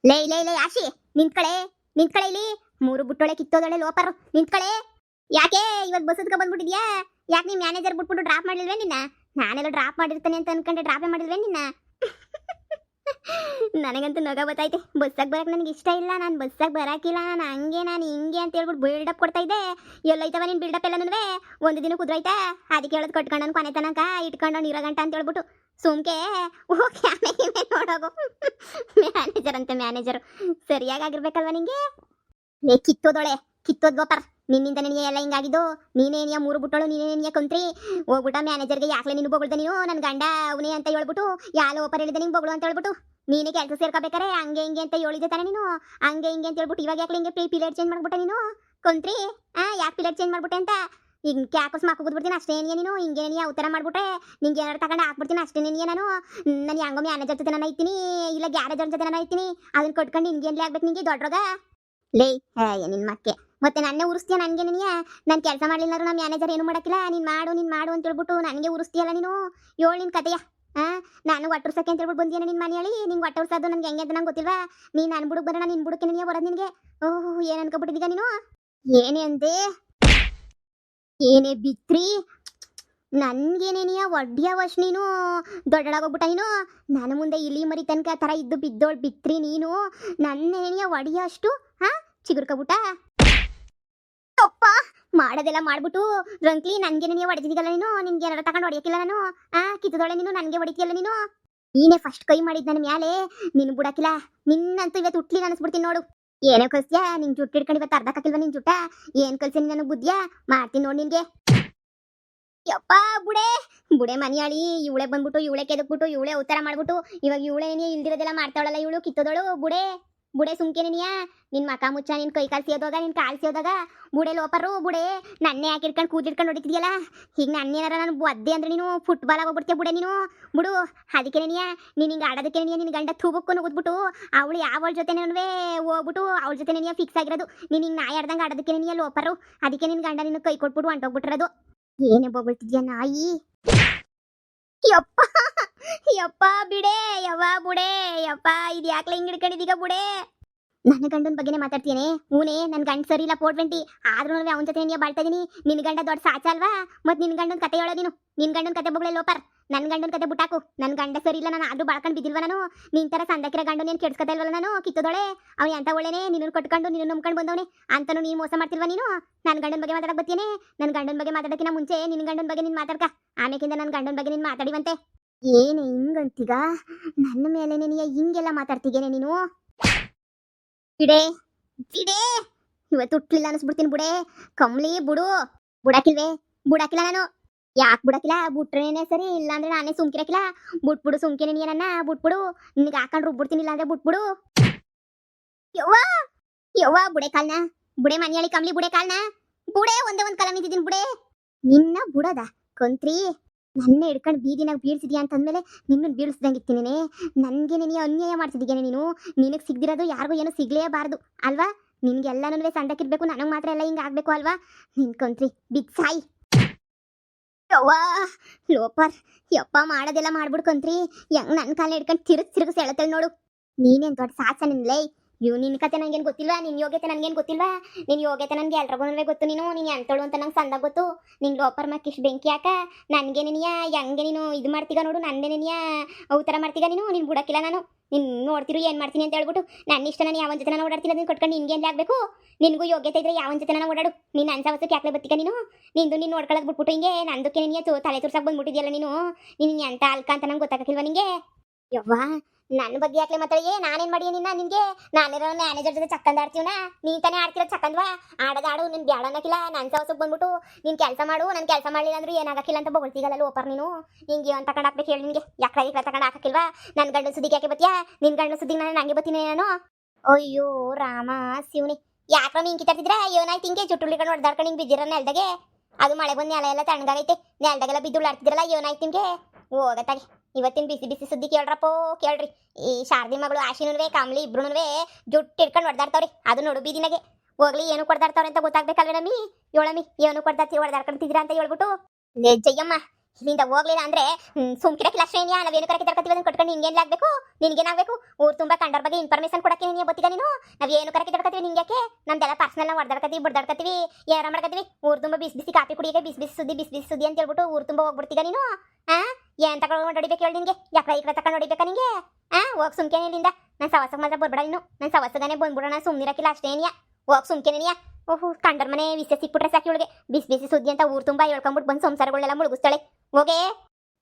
ಲೇ ಲೇ ಲೇ ಆಶಿ, ನಿಂತ್ಕಳೆ ನಿಂತ್ಕಳೆ ಇಲ್ಲಿ. ಮೂರು ಬುಟ್ಟೊಳೆ ಕಿತ್ತೋದಳೆ ಲೋಪರ್, ನಿಂತ್ಕಳೆ. ಯಾಕೆ ಇವತ್ತು ಬಸ್ ಹತ್ಕ ಬಂದ್ಬಿಟ್ಟಿದ್ಯಾ? ಯಾಕೆ ನೀ ಮ್ಯಾನೇಜರ್ ಬಿಟ್ಬಿಟ್ಟು ಡ್ರಾಪ್ ಮಾಡಿಲ್ವೇ ನಿನ್ನ? ನಾನೆಲ್ಲ ಡ್ರಾಪ್ ಮಾಡಿರ್ತಾನೆ ಅಂತ ಅನ್ಕೊಂಡೆ ಡ್ರಾಪೇ ಮಾಡಿಲ್ವೇ ನಿನ್ನ? ನನಗಂತೂ ನಗ ಬತ್ತೈತೆ. ಬಸ್ಸಾಗ ಬರಕ್ಕೆ ನನಗೆ ಇಷ್ಟ ಇಲ್ಲ, ನಾನು ಬಸ್ಸಾಗ ಬರಾಕಿಲ್ಲ, ನಾನು ಹಂಗೆ ನಾನು ಹಿಂಗೆ ಅಂತ ಹೇಳ್ಬಿಟ್ಟು ಬಿಲ್ಡಪ್ ಕೊಡ್ತಾ ಇದ್ದೆ. ಎಲ್ಲೈತವ ನೀನು ಬಿಲ್ಡಪ್ ಎಲ್ಲನೂ ಒಂದು ದಿನ ಕುದ್ರೈತಾ? ಅದಕ್ಕೆ ಹೇಳೋದು ಕಟ್ಕೊಂಡನು ಕೊನೆ ತನಕ ಇಟ್ಕೊಂಡು ಇರೋ ಗಂಟ ಅಂತ ಹೇಳ್ಬಿಟ್ಟು ಸುಮ್ಕೆ ಓಕೆ ಆಮೇಲೆ ನೋಡೋಗು. ಮ್ಯಾನೇಜರ್ ಅಂತ ಮ್ಯಾನೇಜರು ಸರಿಯಾಗಿರ್ಬೇಕಲ್ವ ನಿಂಗೆ? ಲೇ ಕಿತ್ತೋದೊಳೆ, ಕಿತ್ತೋದ್ ಗೋಪರ್, ನಿನ್ನಿಂದ ನಿನಗೆ ಎಲ್ಲ ಹಿಂಗಾಗಿದ್ದು. ನೀನೇನಿಯ ಮೂರು ಬುಟ್ಟಳು, ನೀನೇನಿಯ ಕೊಂತ್ರಿ ಹೋಗ್ಬಿಟ್ಟ ಮ್ಯಾನೇಜರ್ಗೆ ಯಾಕ್ಲೆ ನೀನು ಬೊಗಳ್ದೆ ನೀನು? ನನ್ನ ಗಂಡ ಅವನೇ ಅಂತ ಹೇಳ್ಬಿಟ್ಟು ಯಾವ ಓಪರ್ ಹೇಳಿದೆ ನಿಂಗೆ ಬೊಗಳು ಅಂತ ಹೇಳ್ಬಿಟ್ಟು ನೀನೇ ಕೆಲಸ ಸೇರ್ಕೋಬೇಕಾರೆ ಹಂಗೆ ಹಿಂಗೆ ಅಂತ ಹೇಳಿದೆ ತಾನೆ ನೀನು? ಹಂಗೆ ಹಿಂಗೆ ಅಂತ ಹೇಳ್ಬಿಟ್ಟು ಇವಾಗ ಯಾಕೆ ಹಿಂಗೆ ಪಿಲೇಟ್ ಚೇಂಜ್ ಮಾಡ್ಬಿಟ್ಟೆ ನೀನು ಕೊಂತ್ರಿ? ಯಾಕೆ ಪಿಲೇಟ್ ಚೇಂಜ್ ಮಾಡ್ಬಿಟ್ಟೆ ಅಂತ ಈಗ ಕ್ಯಾಕಸ್ ಮಾಕೋಗ್ಬಿಡ್ತೀನಿ ಅಷ್ಟೇನಿಯ ನೀನು? ಹಿಂಗೇನಿಯ ಉತ್ತರ ಮಾಡ್ಬಿಟ್ರೆ ನಿಂಗೆ ಏನಾರು ತಗೊಂಡು ಹಾಕ್ಬಿಡ್ತೀನಿ ಅಷ್ಟೇನಿಯ ನಾನು? ನಾನು ಹೆಂಗೋ ಮ್ಯಾನೇಜರ್ ಜೊತೆ ನಾನು ಐತೀನಿ, ಇಲ್ಲ ಗ್ಯಾರೇಜರ್ ಜೊತೆ ನಾನು ಐತೀನಿ, ಅದನ್ನ ಕೊಟ್ಕೊಂಡು ನಿನ್ಗೇನ್ಲೇ ಆಗ್ಬೇಕು ನಿಂಗೆ ದೊಡ್ಡರೋಗ? ಲೇ ನಿನ್ ಮಕ್ಕೆ ಮತ್ತೆ ನನ್ನೇ ಉರಿಸ್ತೀಯ ನನಗೆ? ನೀನಿಯ ನಾನು ಕೆಲಸ ಮಾಡಲಿಲ್ಲಾರು ನಮ್ಮ ಮ್ಯಾನೇಜರ್ ಏನು ಮಾಡೋಕ್ಕಿಲ್ಲ, ನೀನು ಮಾಡು ಅಂತ ಹೇಳ್ಬಿಟ್ಟು ನನಗೆ ಉರಿಸ್ತೀಯಲ್ಲ ನೀನು? ಏಳು ನಿನ್ನ ಕತೆಯ. ನಾನು ಒಟ್ಟರ್ಸಕ್ಕೆ ಅಂತ ಹೇಳ್ಬಿಟ್ಟು ಬಂದಿಯೇನೆ ನಿನ್ನ ಮನೆಯಲ್ಲಿ? ನಿಂಗೆ ಒಟ್ಟ ಉರ್ಸೋದು ನನಗೆ ಹೆಂಗೆ ಅಂತ ನಂಗೆ ಗೊತ್ತಿಲ್ವಾ? ನೀನು ನನ್ನ ಬುಡಕ್ಕೆ ಬರೋಣ, ನಿನ್ನ ಬುಡಕ್ಕೆ ನೀನು ಬರೋದು ನಿನಗೆ? ಓಹ್ ಏನು ಅನ್ಕೊಬಿಟ್ಟಿದ್ದೀಗ ನೀನು? ಏನೇ ಅಂದೆ? ಏನೇ ಬಿತ್ರಿ? ನನ್ಗೇನೇನಿಯ ಒಡ್ಡಿಯ ವಶ್ ನೀನು? ದೊಡ್ಡಳಾಗೋಗ್ಬಿಟ್ಟ ನೀನು? ನನ್ನ ಮುಂದೆ ಇಲಿ ಮರಿ ತನಕ ಥರ ಇದ್ದು ಬಿದ್ದೋಳು ಬಿತ್ರಿ ನೀನು? ನನ್ನೇನಿಯ ಒಡಿಯ ಅಷ್ಟು ಚಿಗುರ್ಕೊಬಿಟ್ಟ? ಅಪ್ಪ ಮಾಡೋದೆಲ್ಲ ಮಾಡ್ಬಿಟ್ಟು ರಂಕ್ಲಿ ನನಗೆ ನೀನು ಹೊಡೆದಿದ್ದೀಗಲ್ಲ ನೀನು? ನಿನ್ಗೆ ಏನಾರು ತಗೊಂಡು ಹೊಡೆಯಕ್ಕಿಲ್ಲ ನಾನು? ಕಿತ್ತದೊಳೆ ನೀನು ನನಗೆ ಹೊಡಿತೀಯಲ್ಲ ನೀನು? ನೀನೇ ಫಸ್ಟ್ ಕೈ ಮಾಡಿದ್ದು ನನ್ನ ಮ್ಯಾಲೆ, ನಿನ್ನ ಬಿಡಕ್ಕಿಲ್ಲ. ನಿನ್ನಂತೂ ಇವತ್ತು ಹುಟ್ಲಿ ಅನಿಸ್ಬಿಡ್ತೀನಿ ನೋಡು. ಏನೋ ಕಲ್ಸ್ಯಾ? ನಿನ್ ಜುಟ್ಟು ಇಟ್ಕೊಂಡು ಇವತ್ತು ಅರ್ಧ ಹಾಕಿಲ್ವ ನಿನ್ ಜುಟ್ಟ? ಏನ್ ಕಲ್ಸಿ ನನಗೆ ಬುದ್ಧಿಯಾ? ಮಾಡ್ತೀನಿ ನೋಡಿ ನಿನ್ಗೆ. ಯಪ್ಪ ಬುಡೆ ಬುಡೆ ಮನಿಯಾಳಿ, ಇವಳೆ ಬಂದ್ಬಿಟ್ಟು ಇವಳೆ ಕೆದಕ್ಬಿಟ್ಟು ಇವಳೆ ಉತ್ತರ ಮಾಡ್ಬಿಟ್ಟು ಇವಾಗ ಇವಳೆ ಇಲ್ದಿರೋದೆಲ್ಲ ಮಾಡ್ತಾವಳಲ್ಲ ಇವಳು ಕಿತ್ತೋದಳು. ಬುಡೆ ಸುಮ್ಕೆನೇನಿಯ? ನಿನ್ ಮಕ ಮುಚ್ಚ, ನಿನ್ ಕೈ ಕಾಲು ಸೇದೋಗ, ನಿನ್ ಕಾಲು ಸೇದೋಗ. ಬುಡೆ ಲೋಪರು ಬುಡೆ, ನನ್ನೇ ಹಾಕಿರ್ಕೊಂಡು ಕೂದಿರ್ಕೊಂಡು ಹೊಡಿತಿದ್ಯಲ್ಲ. ಈಗ ನನ್ನೇನಾರ ನಾನು ಒದ್ದೆ ಅಂದ್ರೆ ನೀನು ಫುಟ್ಬಾಲ್ ಆಗೋಗ್ಬಿಡ್ತೀಯ ಬುಡೆ ನೀನು. ಬಿಡು ಅದಕ್ಕೇನೇನಿಯ ನೀನು ಹಿಂಗೆ ಆಡೋದಕ್ಕೇನಿಯ? ನಿನ್ನ ಗಂಡ ತೂಬಕ್ಕೂ ನುಗ್ಬಿಟ್ಟು ಅವಳು ಯಾವಳ ಜೊತೆನೇ ಹೋಗ್ಬಿಟ್ಟು ಅವಳ ಜೊತೆನೇನಿಯ ಫಿಕ್ಸ್ ಆಗಿರೋದು. ನೀನು ಹಿಂಗೆ ನಾಯಿ ಆಡ್ದಂಗೆ ಆಡೋದಕ್ಕೇನೇನಿಯ ಲೋಪರು? ಅದಕ್ಕೆ ನಿನ್ನ ಗಂಡ ನಿನ್ನ ಕೈ ಕೊಟ್ಬಿಟ್ಟು ಹೊಂಟೋಗ್ಬಿಟ್ಟಿರೋದು. ಏನೇ ಬೊಗಳ್ತಿದ್ಯಾ ನಾಯಿ? ಯಪ್ಪ ಯಪ್ಪ ಬಿಡೆ ಯವ್ವ ಬುಡೆ. ಯಪ್ಪ ಇದು ಯಾಕ್ಲೆ ಹಿಂಗ್ ಹಿಡ್ಕೊಂಡಿದೀಗ ಬುಡೆ? ನನ್ನ ಗಂಡನ ಬಗ್ಗೆನೇ ಮಾತಾಡ್ತೀನಿ. ಹೂನೇ, ನನ್ನ ಗಂಡ ಸರಿ ಇಲ್ಲ 420, ಆದ್ರೂ ಅವನ ಜೊತೆ ನೀನು ಬಾಳ್ತಾ ಇದೀನಿ. ನಿನ್ನ ಗಂಡ ದೊಡ್ಡ ಸಾಚ ಅಲ್ವಾ? ಮತ್ತೆ ನಿನ್ನ ಗಂಡನ ಕತೆ ಹೇಳೋ ನೀನು. ನಿನ್ನ ಗಂಡನ ಕತೆ ಬೊಗಳೆ ಲೋಪರ್. ನನ್ನ ಗಂಡನ ಕತೆ ಬಿಟ್ಟಾಕು. ನನ್ನ ಗಂಡ ಸರಿ ಇಲ್ಲ, ನಾನು ಆದ್ರೂ ಬಾಳ್ಕೊಂಡು ಬಿದ್ದಿಲ್ವ ನಾನು? ನಿನ್ ತರ ಸಂದಕಿರ ಗಂಡು ನೀನು ಕೆಡ್ಸ್ಕೊತಾ ಇಲ್ವಲ್ಲ ನಾನು? ಕಿತ್ತದೊಳೆ ಅವ್ನು ಎಂತ ಒಳ್ಳೆನೆ, ನಿನ್ನ ಕೊಟ್ಕೊಂಡು ನಿನ್ನ ನಂಬ್ಕೊಂಡು ಬಂದವನೇ ಅಂತನೂ ನೀನು ಮೋಸ ಮಾಡ್ತಿಲ್ವ ನೀನು? ನನ್ನ ಗಂಡನ ಬಗ್ಗೆ ಮಾತಾಡಕ್ ಬತ್ತೀನಿ. ನನ್ನ ಗಂಡನ ಬಗ್ಗೆ ಮಾತಾಡೋಕ್ಕಿಂತ ಮುಂಚೆ ನಿನ್ನ ಗಂಡನ ಬಗ್ಗೆ ನೀನು ಮಾತಾಡ್ಕ, ಆಮೇಕಿಂದ ನನ್ನ ಗಂಡನ ಬಗ್ಗೆ ನೀನು ಮಾತಾಡಿವಂತೆ. ಏನೇ ಹಿಂಗಂತೀಗ? ನನ್ನ ಮೇಲೆ ನೀನು ಹಿಂಗೆಲ್ಲ ಮಾತಾಡ್ತೀಗೇನೆ ನೀನು? ಬಿಡೆ ಬಿಡೆ, ಇವತ್ತು ಹುಟ್ಲಿಲ್ಲ ಅನಿಸ್ಬಿಡ್ತೀನಿ ಬುಡೆ. ಕಂಬ್ಲಿ ಬುಡು. ಬುಡಾಕಿಲ್ಲ ನಾನು. ಯಾಕೆ ಬುಡಾಕಿಲ್ಲ? ಬುಟ್ರೇನೆ ಸರಿ, ಇಲ್ಲಾಂದ್ರೆ ನಾನೇ ಸುಮ್ಕಿರಕಿಲ್ಲ. ಬುಟ್ಬಿಡು ಸುಮ್ಕಿನೇ ನೀ ನನ್ನ ಬುಟ್ಬಿಡು. ನಿನಗೆ ಹಾಕೊಂಡು ರುಬ್ಬಿಡ್ತೀನಿ, ಇಲ್ಲಾಂದ್ರೆ ಬುಟ್ಬಿಡು. ಯವ್ವ ಬುಡೆ ಕಾಲ್ನ, ಬುಡೆ ಮನೆಯಲ್ಲಿ ಕಂಬ್ಲಿ ಬುಡೆ ಕಾಲ್ನ. ಬುಡೆ ಒಂದೇ ಒಂದು ಕಾಲ ನಿಂತಿದ್ದೀನಿ ಬುಡೆ. ನಿನ್ನ ಬುಡದ ಕೊಂತ್ರಿ? ನನ್ನ ಹಿಡ್ಕೊಂಡು ಬೀದಿನಾಗ ಬೀಳ್ಸಿದ್ಯಾ ಅಂತಂದ್ಮೇಲೆ ನಿನ್ನ ಬೀಳಿಸ್ದಂಗಿತ್ತೀನಿ. ನನಗೆ ನೀನು ಅನ್ಯಾಯ ಮಾಡ್ತಿದ್ದೀಗೇನೆ ನೀನು. ನಿನಗೆ ಸಿಗ್ದಿರೋದು ಯಾರಿಗೂ ಏನೂ ಸಿಗ್ಲೇಬಾರ್ದು ಅಲ್ವಾ? ನಿನ್ಗೆಲ್ಲನೂ ಸಂದಕ್ಕಿರ್ಬೇಕು, ನನಗೆ ಮಾತ್ರ ಎಲ್ಲ ಹಿಂಗೆ ಆಗಬೇಕು ಅಲ್ವಾ? ನಿನ್ಕೊಂತ್ರಿ ಬಿದ್ದು ಸಾಯಿ. ಯವ್ವ ಲೋಪರ್, ಯಪ್ಪ ಮಾಡೋದೆಲ್ಲ ಮಾಡ್ಬಿಡ್ಕೊಂತ್ರಿ. ಹೆಂಗೆ ನನ್ನ ಕಾಲ ಹಿಡ್ಕೊಂಡು ತಿರುಗಿಸಿ ಹೇಳತ್ತೇಳಿ ನೋಡು. ನೀನೇನು ದೊಡ್ಡ ಸಾಚ ನಿನ್ಲೇ. ನಿನ್ನ ಕತೆ ನನಗೇನು ಗೊತ್ತಿಲ್ವಾ? ನಿನ್ನ ಯೋಗ್ಯತೆ ನನಗೇನು ಗೊತ್ತಿಲ್ವಾ? ನಿನ್ನ ಯೋಗ್ಯತೆ ನನಗೆ ಎಲ್ರಿಗೂ ಗೊತ್ತು. ನೀನು ಎಂತಳು ಅಂತ ನಂಗೆ ಸಂದಾಗ ಗೊತ್ತು. ನಿಂಗೆ ಲೋಪರ್ ಮಕ್ಕಿಷ್ಟು ಬೆಂಕಿ ಯಾಕ? ನನಗೆ ನೀನಿಯ ಹೆಂಗೆ ನೀನು ಇದು ಮಾಡ್ತೀಗ ನೋಡು. ನನ್ನೇ ನೀನಿಯ ಅವತಾರ ಮಾಡ್ತೀಗ ನೀನು. ನೀನು ಬಿಡಕ್ಕಿಲ್ಲ ನಾನು. ನೀನು ನೋಡ್ತಿರು ಏನು ಮಾಡ್ತೀನಿ ಅಂತ ಹೇಳ್ಬಿಟ್ಟು. ನನ್ನ ಇಷ್ಟ, ನಾನು ಯಾವನ ಜೊತೆ ನಾನು ಓಡಾಡ್ತಿಲ್ಲ. ನೀನು ಕೊಟ್ಕೊಂಡು ನಿನ್ಗೆ ಏನು ಆಗಬೇಕು? ನಿನಗೂ ಯೋಗ್ಯತೆ ಇದ್ರೆ ಯಾವನ ಜೊತೆ ನಾನು ಓಡಾಡು. ನೀನು ಅನ್ಸವತ್ತು ಯಾಕೆ ಬತ್ತೀಗ ನೀನು? ನೀನು ನೋಡ್ಕೊಳಕ್ ಬಿಟ್ಬಿಟ್ಟು ಹಿಂಗೆ ನಂದಕ್ಕೆ ನೀನು ತಲೆ ತುರ್ಸಕ್ಕೆ ಬಂದ್ಬಿಟ್ಟಿದ್ಯಲ್ಲ ನೀನು. ನೀನು ಎಂತ ಅಲ್ಕ ಅಂತ ನಂಗೆ ಗೊತ್ತಾಗಕ್ಕಿಲ್ವ ನಿಂಗೆ? ಯವ್ವ ನನ್ನ ಬಗ್ಗೆ ಯಾಕೆ ಮಾತಾಡಿಯೇ? ನಾನೇನು ಮಾಡಿಯೇ ನಿನಗೆ? ನಾನಿರೋ ಮ್ಯಾನೇಜರ್ ಜೊತೆ ಚಕ್ಕಂದಾಡ್ತೀವನ? ನೀನು ತಾನೇ ಆಡ್ತಿರೋ ಚಕ್ಕಂದ್ವಾ? ಆಡೋದಾಡು, ನಿನ್ನ ಬ್ಯಾಡ ಅನ್ನಕ್ಕಿಲ್ಲ. ನನ್ನ ಸವಸಕ್ಕೆ ಬಂದ್ಬಿಟ್ಟು ನೀನು ಕೆಲಸ ಮಾಡು, ನಾನು ಕೆಲಸ ಮಾಡಲಿಲ್ಲ ಅಂದ್ರೆ ಏನಾಗಕ್ಕಿಲ್ಲ ಅಂತ ಬೊಗಳ್ತೀಗಲ್ಲ ಲೋಪರ್ ನೀನು. ಹಿಂಗೆ ಅಂತ ತಗೊಂಡು ಹಾಕ್ಬೇಕು ಹೇಳಿ ನಿನಗೆ? ಯಾಕೆ ತಗೊಂಡು ಹಾಕಕ್ಕಿಲ್ವಾ? ನನ್ನ ಗಂಡನ ಸುದ್ದಿಗೆ ಯಾಕೆ ಬತ್ತೀಯಾ? ನಿನ್ನ ಗಂಡನ ಸುದ್ದಿಗೆ ನಾನು ಹಂಗೆ ಬತ್ತೀನಿ ನಾನು. ಅಯ್ಯೋ ರಾಮ ಶಿವನಿ, ಯಾಕೆ ಹಿಂಗೆ ಕಿತ್ತಾಡ್ತಿದ್ರ? ಏನಾಯ್ತು ಹಿಂಗೆ ಚುಟ್ಟುಳಿಕೊಂಡು ಹೊಡೆದಾಡ್ಕೊಂಡು ಹಿಂಗೆ ಬಿದ್ದಿರ ನೆಲದಾಗೆ? ಅದು ಮಳೆ ಬಂದು ನೆಲ ಎಲ್ಲ ತಣ್ಣಗಾಗೈತೆ, ನೆಲದಾಗೆಲ್ಲ ಬಿದ್ದುಳಾಡ್ತಿದ್ರಲ್ಲ, ಏನಾಯ್ತು ನಿಮಗೆ? ಹೋಗತ್ತಾಗಿ ಇವತ್ತಿನ ಬಿಸಿ ಬಿಸಿ ಸುದ್ದಿ ಕೇಳ್ರಪ್ಪೋ ಕೇಳ್ರಿ. ಈ ಶಾರದಿ ಮಗಳು ಆಶಿನೂ ಕಮಲಿ ಇಬ್ರು ಜುಟ್ಟು ಇಟ್ಕೊಂಡು ಹೊಡೆದಾಡ್ತಾವ್ರಿ. ಅದು ನೋಡು ಬೀದಿನಾಗೆ. ಹೋಗ್ಲಿ ಏನು ಕೊಡ್ದಾಡ್ತಾವ್ರೆ ಅಂತ ಗೊತ್ತಾಗ್ಬೇಕಲ್ವೇ ನಮ್ಮಿ? ಏಳಮ್ಮಿ ಏನು ಕೊಡ್ದಾಡ್ತೀವಿ ಹೊಡೆದಾಡ್ಕೊಂತಿದ್ದೀರಾ ಅಂತ ಹೇಳ್ಬಿಟ್ಟು. ಲೇ ಜಯ್ಯಮ್ಮ, ಇಲ್ಲಿಂದ ಹೋಗ್ಲಿಲ್ಲ ಅಂದ್ರೆ ಸುಮ್ಕಿರಕ್ಕಿಲ್ಲ ಅಷ್ಟೇ ಏನಿಯಾ ನಾವೇನು ಕರಕ್ಕೆ ತರ್ಕತ್ತೀವಿ ಅದನ್ನ ಕಟ್ಕೊಂಡು ನಿನ್ಗೇನಾಗಬೇಕು ನಿನ್ಗೇನಾಗಬೇಕು ಊರು ತುಂಬ ಕಂಡರ ಬಗ್ಗೆ ಇನ್ಫಾರ್ಮೇಶನ್ ಕೊಡಕ್ಕೆ ನೀನು ಗೊತ್ತಿಲ್ಲ ನೀನು ನಾವೇನು ಕರಕ್ಕೆ ತರ್ಕತ್ತೀವಿ ನಿಂಗೆ ನಮ್ದೆಲ್ಲ ಪರ್ಸನಲ್ ನಾವು ಹೊಡೆದಾಡ್ಕತ್ತೀವಿ ಬಡ್ದಾಡ್ಕತ್ತೀವಿ ಯಾರ ಮಾಡ್ಕತ್ತೀವಿ ಊರು ತುಂಬ ಬಿಸಿ ಬಿಸಿ ಕಾಪಿ ಕುಡಿಯಕ್ಕೆ ಬಿಸಿ ಬಿಸಿ ಸುದ್ದಿ ಅಂತ ಹೇಳ್ಬಿಟ್ಟು ಊರು ತುಂಬ ಹೋಗ್ಬಿಡ್ತೀಗ ನೀನು ಏನ್ ತಗೊಂಡು ಹೊಡಿಬೇಕು ಹೇಳಿ ನಿನ್ಗೆ ಯಾಕೆ ಈ ಕಡೆ ತಗೊಂಡು ಹೊಡಿಬೇಕಾ ನಿಂಗೆ ಹೋಗಿ ಸುಮ್ಕೇನೆ ಇಲ್ಲಿಂದ ನಾನು ಸವಾಸಕ್ಕೆ ಮಾತ್ರ ಬರ್ಬೇಡ ನೀನು ನಾನು ಸವಾಸಗಾನೆ ಬಂದ್ಬಿಡೋಣ ಸುಮ್ಮನಿರಕ್ಕಿಲ್ಲ ಅಷ್ಟೇನಿಯಾ ಹೋಗಿ ಸುಮ್ಕೇನೆನಿಯಾ ಓಹೋ ಕಂಡರ ಮನೆ ವಿಷಯ ಸಿಕ್ಬಿಟ್ರೆ ಸಾಕಿ ಒಳಗೆ ಬಿಸಿ ಬಿಸಿ ಸುದ್ದಿ ಅಂತ ಊರು ತುಂಬ ಹೇಳ್ಕೊಂಬಿಟ್ಟು ಬಂದು ಸಂಸಾರಗಳನ್ನೆಲ್ಲ ಮುಳುಗಿಸ್ತಾಳೆ ಹೋಗೆ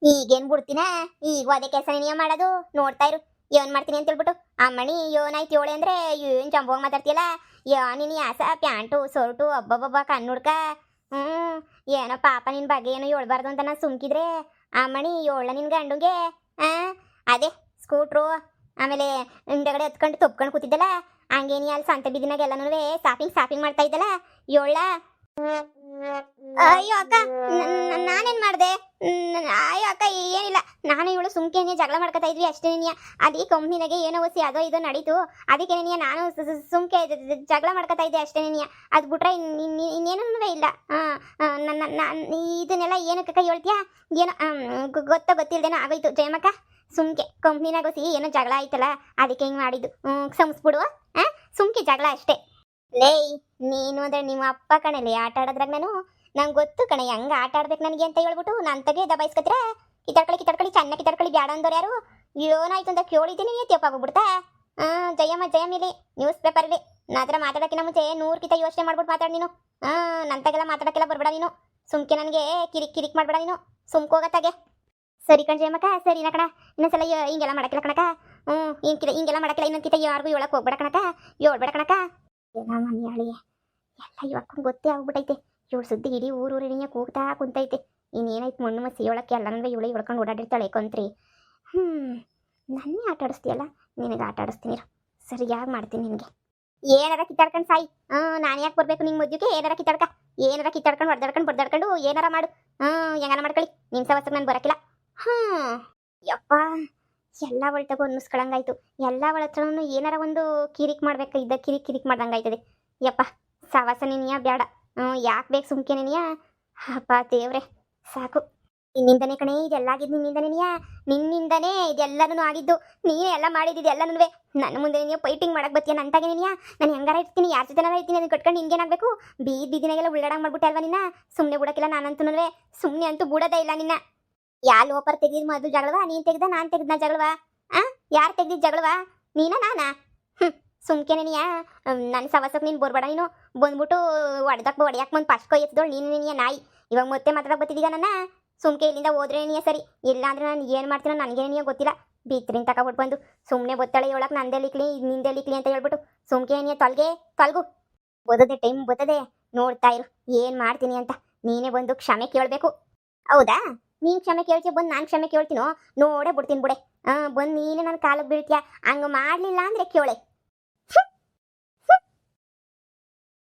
ಈಗೇನ್ ಬಿಡ್ತೀನ ಈಗ ಅದೇ ಕೆಲಸ ನೀನು ಮಾಡೋದು ನೋಡ್ತಾ ಇರು ಏನ್ ಮಾಡ್ತೀನಿ ಅಂತ ಹೇಳ್ಬಿಟ್ಟು ಅಮ್ಮಣಿ ಏನಾಯ್ತು ಏಳೆ ಅಂದ್ರೆ ಏನ್ ಜಂಬೋಗಿ ಮಾತಾಡ್ತೀಯಲ್ಲ ನೀನು ಯಾಸ ಪ್ಯಾಂಟು ಸೊರ್ಟು ಅಬ್ಬಬ್ಬಬ್ಬ ಕಣ್ಣುಡ್ಕ ಏನೋ ಪಾಪ ನಿನ್ ಬಗ್ಗೆ ಏನೋ ಹೇಳ್ಬಾರ್ದು ಅಂತ ನಾನು ಸುಮ್ಕಿದ್ರೆ ಅಮ್ಮಣಿ ಏಳ ನಿನ್ ಗಂಡುಗೆ ಅದೇ ಸ್ಕೂಟ್ರು ಆಮೇಲೆ ಹಿಂದಗಡೆ ಹತ್ಕೊಂಡು ತೊಪ್ಕೊಂಡು ಕೂತಿದ್ದಲ್ಲ ಹಂಗೇನಿ ಅಲ್ಲಿ ಸಂತೆ ಬಿದ್ದಿನಾಗ ಎಲ್ಲನೂ ಶಾಪಿಂಗ್ ಮಾಡ್ತಾ ಇದ್ದಲ್ಲ ಏಳ ಅಯ್ಯೋ ಅಕ್ಕ ನಾನೇನ್ ಮಾಡ್ದೆ ಅಯ್ಯೋ ಅಕ್ಕ ಏನಿಲ್ಲ ನಾನು ಇವಳು ಸುಮ್ಕೇನೆ ಜಗಳ ಮಾಡ್ಕೊತಾ ಇದ್ವಿ ಅಷ್ಟೇ ಅದೇ ಕಂಪ್ನಿನಾಗೆ ಏನೋ ಹೊಸಿ ಅದೋ ಇದೋ ನಡೀತು ಅದಕ್ಕೆ ನಾನು ಸುಮ್ಕೆ ಜಗಳ ಮಾಡ್ಕೊತಾ ಇದ್ದೆ ಅಷ್ಟೇ ಅದು ಬಿಟ್ರೆ ಇನ್ನೇನೂ ಇಲ್ಲ ಇದನ್ನೆಲ್ಲ ಏನಕ್ಕ ಹೇಳ್ತೀಯಾ ಏನೋ ಗೊತ್ತಿಲ್ದೇನೋ ಆಗೋಯ್ತು ಜಯಮ್ಮಕ್ಕ ಸುಮ್ಕೆ ಕಂಪ್ನಿನಾಗ ಹೊಸಿ ಏನೋ ಜಗಳ ಆಯ್ತಲ್ಲ ಅದಕ್ಕೆ ಹಿಂಗೆ ಮಾಡಿದ್ದು ಸಂಸ್ಬಿಡುವ ಸುಮ್ಕೆ ಜಗಳ ಅಷ್ಟೇ ಲೇಯ್ ನೀನು ಅಂದ್ರೆ ನಿಮ್ಮ ಅಪ್ಪ ಕಣಲೆ ಆಟ ಆಡೋದ್ರಾಗ ನಂಗೆ ಗೊತ್ತು ಕಣೆ ಹೆಂಗೆ ಆಟ ಆಡ್ಬೇಕು ನನಗೆ ಅಂತ ಹೇಳ್ಬಿಟ್ಟು ನಾನು ತಗೆ ದಬಾಯಿಸ್ಕತ್ರ ಕಿತ್ತಾಡ್ಕೊಳ್ಳಿ ಚೆನ್ನಾಗಿ ಕಿತ್ತಾಡ್ಕೊಳ್ಳಿ ಬ್ಯಾಡ ಅಂದವ್ರು ಯಾರು ಏನಾಯ್ತು ಅಂತ ಕೇಳಿದ್ದೀನಿ ತೆಪ್ಪಾಗೋಗ್ಬಿಡ್ತಾ ಜಯಮ್ಮಲಿ ನ್ಯೂಸ್ ಪೇಪರ್ಲಿ ನಾ ಹತ್ರ ಮಾತಾಡೋಕ್ಕಿಂತ ಮುಂಚೆ 100 ಯೋಚನೆ ಮಾಡ್ಬಿಟ್ಟು ಮಾತಾಡಿ ನೀನು ನಂತಾಗೆಲ್ಲ ಮಾತಾಡೋಕ್ಕೆಲ್ಲ ಬರ್ಬೇಡ ನೀನು ಸುಮ್ಕೆ ನನಗೆ ಕಿರಿಕ್ ಮಾಡ್ಬೇಡ ನೀನು ಸುಮ್ಕೋಗತ್ತಾಗೆ ಸರಿ ಕಣ್ ಜಯಮ್ಮಕ್ಕ ಸರಿನಾ ಕಣ ಇನ್ನೊಂದ್ಸಲ ಹಿಂಗೆಲ್ಲ ಮಾಡಕ್ಕಿಲ್ಲ ಕಣಕ ಹಿಂಗೆಲ್ಲ ಮಾಡಕ್ಕಿಲ್ಲ ಇನ್ನೊಂದ್ಕಿತ ಯಾರಿಗೂ ಹೇಳಕ್ ಹೋಗ್ಬೇಡ ಕಣಕ ಹೇಳ್ಬೇಡ ಕಣಕ ಎಲ್ಲ ಮನೆಯಾಳಿ ಎಲ್ಲ ಇವಾಗ ಗೊತ್ತೇ ಆಗ್ಬಿಟ್ಟೈತೆ ಇವಳು ಸುದ್ದಿ ಇಡೀ ಊರೂರಿನ ಕೂಗ್ತಾ ಕುಂತೈತೆ ಇನ್ನೇನಾಯ್ತು ಮಣ್ಣು ಮಸಿ ಹೇಳಕ್ಕೆ ಎಲ್ಲನೂ ಇವಳು ಹೇಳ್ಕೊಂಡು ಓಡಾಡಿರ್ತಾಳೆ ಕೊಂತ್ರಿ ನನ್ನೇ ಆಟ ಆಡಿಸ್ತೀಯಲ್ಲ ನಿನಗೆ ಆಟ ಆಡಿಸ್ತೀನಿ ಸರಿಯಾಗಿ ಮಾಡ್ತೀನಿ ನಿನಗೆ ಏನಾರ ಕಿತ್ತಾಡ್ಕೊಂಡು ಸಾಯಿ ನಾನು ಯಾಕೆ ಬರಬೇಕು ನಿಂಗೆ ಮದ್ಯುಗೆ ಏನಾರ ಕಿತ್ತಾಡ್ಕೊಂಡು ಹೊಡೆದಾಡ್ಕೊಂಡು ಏನಾರ ಮಾಡು ಹೆಂಗಾರ ಮಾಡ್ಕೊಳ್ಳಿ ನಿಮ್ಮ ಸವಸ್ಸಕ್ಕೆ ನಾನು ಬರೋಕ್ಕಿಲ್ಲ ಯಪ್ಪ ಎಲ್ಲ ಒಳ್ತಾಗ ಅನ್ನಿಸ್ಕೊಳಂಗಾಯ್ತು ಎಲ್ಲ ಒಳತ್ರನೂ ಏನಾರ ಒಂದು ಕಿರಿಕ್ ಮಾಡ್ಬೇಕಾಗಿದ್ದ ಕಿರಿಕ್ ಮಾಡ್ದಂಗಾಯ್ತದೆ ಯಪ್ಪ ಸವಾಸ ನೀನಿಯ ಬೇಡ ಯಾಕೆ ಬೇಕು ಸುಮ್ಕೆ ನೀನಿಯ ಅಪ್ಪ ದೇವ್ರೆ ಸಾಕು ನಿನ್ನಿಂದನೇ ಕಣೆ ಇದೆಲ್ಲ ಆಗಿದ್ದು ನಿನ್ನಿಂದನೇ ಇದೆಲ್ಲನೂ ಆಗಿದ್ದು ನೀನೇ ಎಲ್ಲ ಮಾಡಿದ್ದು ಎಲ್ಲನೂ ನನ್ನ ಮುಂದೆ ನೀವು ಫೈಟಿಂಗ್ ಮಾಡಕ್ಕೆ ಬತ್ತೀಯ ನಂತಾಗೆ ನೀನಿಯ ನಾನು ಹೆಂಗಾರ ಇರ್ತೀನಿ ಯಾರ ಜೊತೆ ಇರ್ತೀನಿ ಅದನ್ನ ಕಟ್ಕೊಂಡು ನಿನ್ಗೇನಾಗಬೇಕು ಬೀದಿನಾಗೆಲ್ಲ ಉಳ್ಳಾಡಂಗೆ ಮಾಡ್ಬಿಟ್ಟೆ ಅಲ್ವಾ ನಿನ್ನ ಸುಮ್ಮನೆ ಬಿಡೋಕ್ಕಿಲ್ಲ ನಾನಂತೂ ಸುಮ್ಮನೆ ಅಂತೂ ಬಿಡೋದೇ ಇಲ್ಲ ನಿನ್ನ ಯಾ ಲೋಪರ್ ತೆಗೆದಿದ್ ಮೊದಲು ಜಗಳವಾ ನೀನ್ ತೆಗ್ದ ನಾನ್ ತೆಗ್ದ ಜಗಳವಾ ಯಾರು ತೆಗ್ದಿದ್ ಜಗಳವಾ ನೀನ ನಾನಾ ಸುಮ್ಕೆನೆನಿಯಾ ನನ್ನ ಸವಸಕ್ಕೆ ನೀನು ಬರ್ಬೇಡ ನೀನು ಬಂದ್ಬಿಟ್ಟು ಹೊಡ್ಯಾಕ್ ಬಂದು ಫಸ್ಟ್ ಕೈ ಎತ್ತದೋಳು ನೀನು ನಾಯಿ ಇವಾಗ ಮತ್ತೆ ಮಾತಾಡಕ್ ಬತ್ತಿದೀಗ ನನ್ನ ಸುಮ್ಕೆ ಇಲ್ಲಿಂದ ಹೋದ್ರೆ ನೀಯ ಸರಿ ಇಲ್ಲ ಅಂದ್ರೆ ನಾನು ಏನು ಮಾಡ್ತೀನೋ ನನಗೇನಿಯೋ ಗೊತ್ತಿಲ್ಲ ಬೀತ್ರಿನ ತಗೊಬಿಟ್ಟು ಬಂದು ಸುಮ್ಮನೆ ಗೊತ್ತಾಳೆ ಹೇಳಕ್ ನಂದೇ ಲಿಕ್ಲಿ ನಿಂದೆ ಲಿಕ್ಲಿ ಅಂತ ಹೇಳ್ಬಿಟ್ಟು ಸುಮ್ಕೆ ಏನಿಯ ತೊಲ್ಗು ಬದದೆ ಟೈಮ್ ಬರ್ತದೆ ನೋಡ್ತಾ ಇರು ಏನು ಮಾಡ್ತೀನಿ ಅಂತ ನೀನೇ ಬಂದು ಕ್ಷಮೆ ಕೇಳಬೇಕು ಹೌದಾ ನೀನು ಕ್ಷಮೆ ಕೇಳ್ತೀಯ ಬಂದು ನಾನು ಕ್ಷಮೆ ಕೇಳ್ತೀನೋ ನೋಡೇ ಬಿಡ್ತೀನಿ ಬಿಡೆ ಬಂದು ನೀನೇ ನನ್ನ ಕಾಲಕ್ಕೆ ಬೀಳ್ತೀಯ ಹಂಗೆ ಮಾಡಲಿಲ್ಲ ಅಂದರೆ ಕೇಳೆ